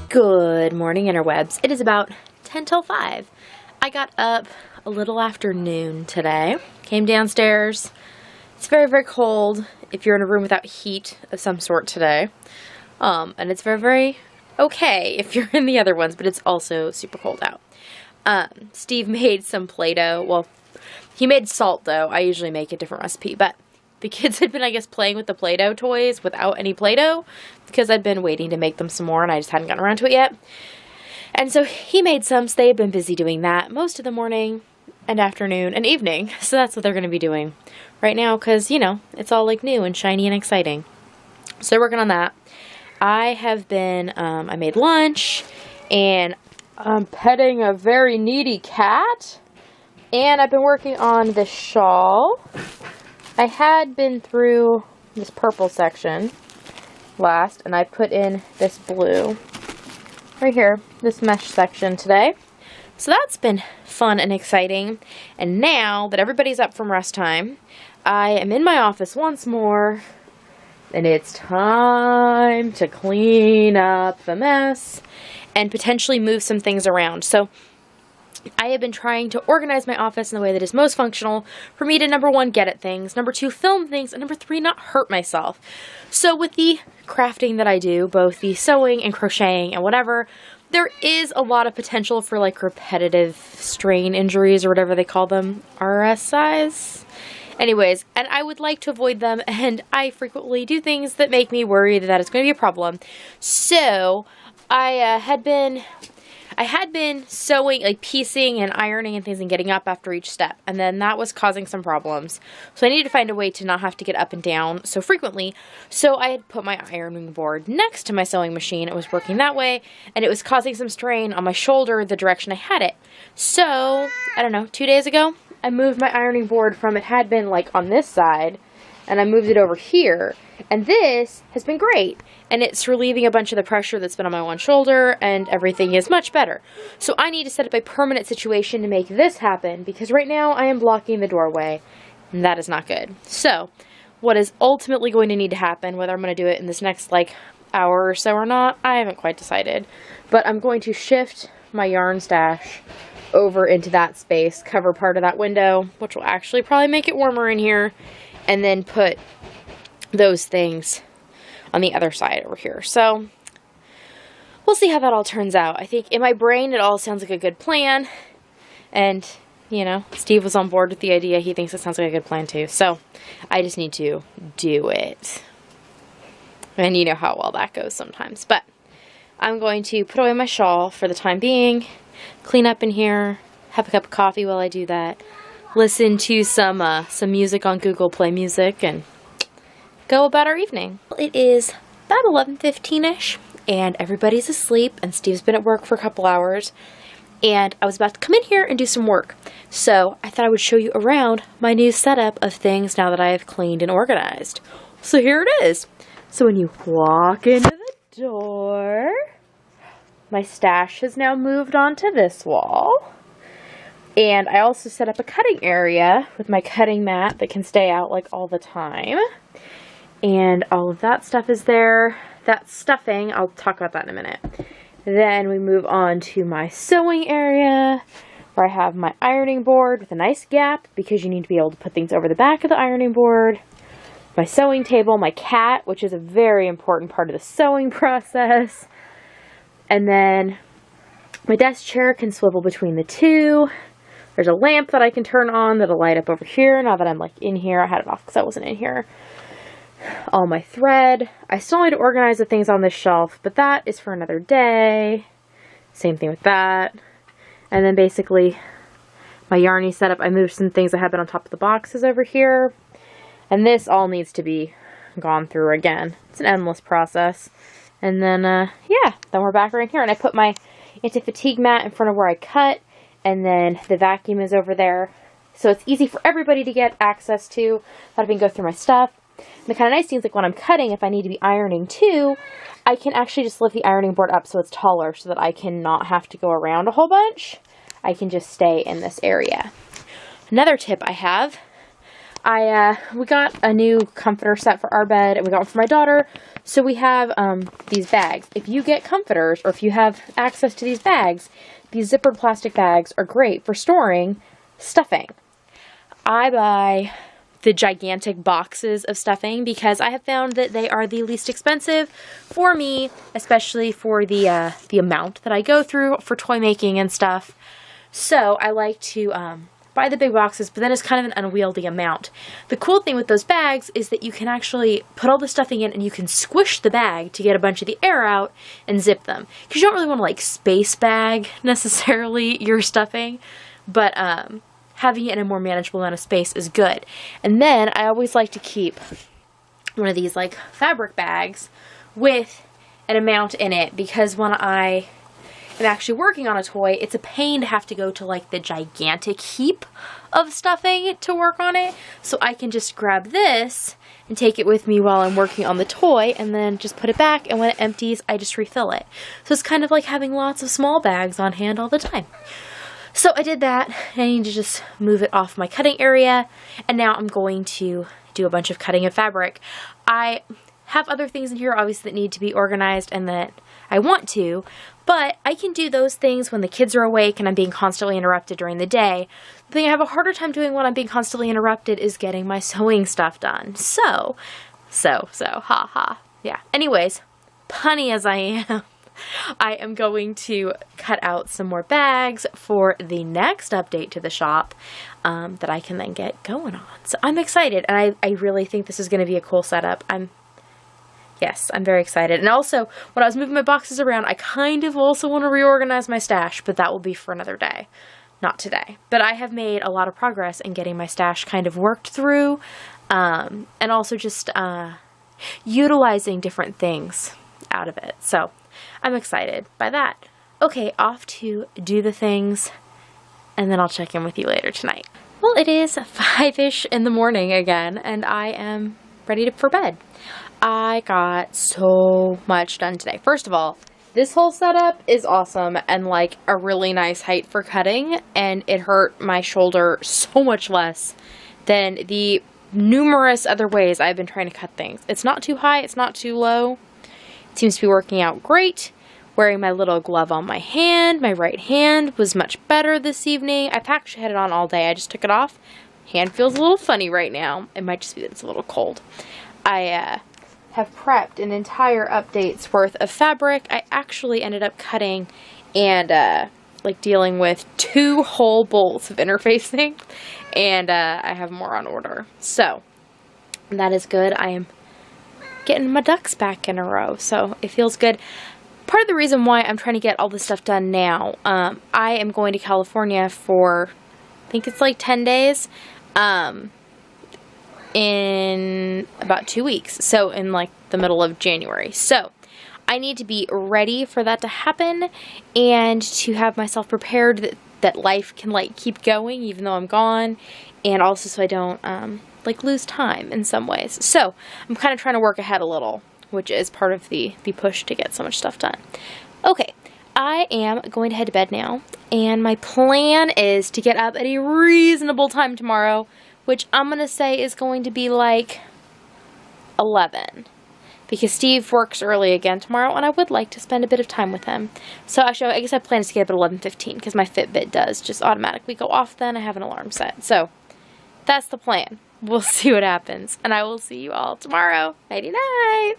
Good morning, interwebs. It is about 10 till 5. I got up a little after noon today, came downstairs. It's very, very cold if you're in a room without heat of some sort today. And it's very, very okay if you're in the other ones, but it's also super cold out. Steve made some Play-Doh. Well, he made salt dough. I usually make a different recipe, but the kids had been, I guess, playing with the Play-Doh toys without any Play-Doh because I'd been waiting to make them some more and I just hadn't gotten around to it yet. And so he made some, so they had been busy doing that most of the morning and afternoon and evening. So that's what they're going to be doing right now because, you know, it's all like new and shiny and exciting. So they're working on that. I have been, I made lunch and I'm petting a very needy cat. And I've been working on this shawl. I had been through this purple section last, and I put in this blue right here, this mesh section today. So that's been fun and exciting. And now that everybody's up from rest time, I am in my office once more, and it's time to clean up the mess and potentially move some things around. So I have been trying to organize my office in the way that is most functional for me to, number one, get at things, number two, film things, and number three, not hurt myself. So with the crafting that I do, both the sewing and crocheting and whatever, there is a lot of potential for like repetitive strain injuries or whatever they call them, RSIs. Anyways, and I would like to avoid them, and I frequently do things that make me worry that it's going to be a problem. So I had been sewing, like piecing and ironing and things and getting up after each step. And then that was causing some problems. So I needed to find a way to not have to get up and down so frequently. So I had put my ironing board next to my sewing machine. It was working that way. And it was causing some strain on my shoulder the direction I had it. So, I don't know, 2 days ago, I moved my ironing board from it had been like on this side. And I moved it over here. And this has been great. And it's relieving a bunch of the pressure that's been on my one shoulder, and everything is much better. So I need to set up a permanent situation to make this happen, because right now I am blocking the doorway, and that is not good. So what is ultimately going to need to happen, whether I'm going to do it in this next like hour or so or not, I haven't quite decided. But I'm going to shift my yarn stash over into that space, cover part of that window, which will actually probably make it warmer in here, and then put those things on the other side over here. So we'll see how that all turns out. I think in my brain it all sounds like a good plan, and you know, Steve was on board with the idea. He thinks it sounds like a good plan too. So I just need to do it, and you know how well that goes sometimes. But I'm going to put away my shawl for the time being, clean up in here, have a cup of coffee while I do that, listen to some music on Google Play Music, and go about our evening. It is about 11:15ish, and everybody's asleep, and Steve's been at work for a couple hours, and I was about to come in here and do some work. So I thought I would show you around my new setup of things now that I have cleaned and organized. So here it is. So when you walk into the door, my stash has now moved onto this wall. And I also set up a cutting area with my cutting mat that can stay out like all the time. And all of that stuff is there. That stuffing, I'll talk about that in a minute. Then we move on to my sewing area, where I have my ironing board with a nice gap, because you need to be able to put things over the back of the ironing board. My sewing table, my cat, which is a very important part of the sewing process. And then my desk chair can swivel between the two. There's a lamp that I can turn on that'll light up over here now that I'm like in here. I had it off because I wasn't in here. All my thread. I still need to organize the things on this shelf, but that is for another day. Same thing with that. And then basically my yarny setup, I moved some things that had been on top of the boxes over here. And this all needs to be gone through again. It's an endless process. And then, yeah, then we're back right here. And I put my anti-fatigue mat in front of where I cut. And then the vacuum is over there. So it's easy for everybody to get access to. That I can go through my stuff. And the kind of nice thing is, like when I'm cutting, if I need to be ironing too, I can actually just lift the ironing board up so it's taller, so that I can not have to go around a whole bunch. I can just stay in this area. Another tip I have, we got a new comforter set for our bed, and we got one for my daughter. So we have these bags. If you get comforters, or if you have access to these bags, these zippered plastic bags are great for storing stuffing. I buy the gigantic boxes of stuffing because I have found that they are the least expensive for me, especially for the amount that I go through for toy making and stuff. So I like to buy the big boxes, but then it's kind of an unwieldy amount. The cool thing with those bags is that you can actually put all the stuffing in and you can squish the bag to get a bunch of the air out and zip them. Because you don't really want to like space bag necessarily your stuffing, but having it in a more manageable amount of space is good. And then I always like to keep one of these like fabric bags with an amount in it, because when I am actually working on a toy, it's a pain to have to go to like the gigantic heap of stuffing to work on it. So I can just grab this and take it with me while I'm working on the toy, and then just put it back, and when it empties, I just refill it. So it's kind of like having lots of small bags on hand all the time. So I did that, and I need to just move it off my cutting area, and now I'm going to do a bunch of cutting of fabric. I have other things in here, obviously, that need to be organized and that I want to, but I can do those things when the kids are awake and I'm being constantly interrupted during the day. The thing I have a harder time doing when I'm being constantly interrupted is getting my sewing stuff done. So, yeah. Anyways, punny as I am, I am going to cut out some more bags for the next update to the shop that I can then get going on. So I'm excited, and I really think this is going to be a cool setup. Yes, I'm very excited. And also, when I was moving my boxes around, I kind of also want to reorganize my stash, but that will be for another day, not today. But I have made a lot of progress in getting my stash kind of worked through, and also just utilizing different things out of it. So I'm excited by that. Okay, off to do the things, and then I'll check in with you later tonight. Well, it is 5-ish in the morning again, and I am ready for bed. I got so much done today. First of all, this whole setup is awesome and like a really nice height for cutting, and it hurt my shoulder so much less than the numerous other ways I've been trying to cut things. It's not too high, it's not too low. It seems to be working out great. Wearing my little glove on my hand, my right hand was much better this evening. I've actually had it on all day. I just took it off. Hand feels a little funny right now. It might just be that it's a little cold. I have prepped an entire update's worth of fabric. I actually ended up cutting and like dealing with 2 whole bolts of interfacing, and I have more on order. So that is good. I am getting my ducks back in a row, so it feels good. Part of the reason why I'm trying to get all this stuff done now, I am going to California for, I think it's like 10 days, in about 2 weeks, so in like the middle of January. So I need to be ready for that to happen, and to have myself prepared that life can like keep going even though I'm gone, and also so I don't like lose time in some ways. So I'm kind of trying to work ahead a little, which is part of the push to get so much stuff done. Okay, I am going to head to bed now, and my plan is to get up at a reasonable time tomorrow, which I'm going to say is going to be like 11, because Steve works early again tomorrow, and I would like to spend a bit of time with him. So actually, I guess I plan to get up at 11:15, because my Fitbit does just automatically go off then. I have an alarm set. So that's the plan. We'll see what happens, and I will see you all tomorrow. Nighty-night!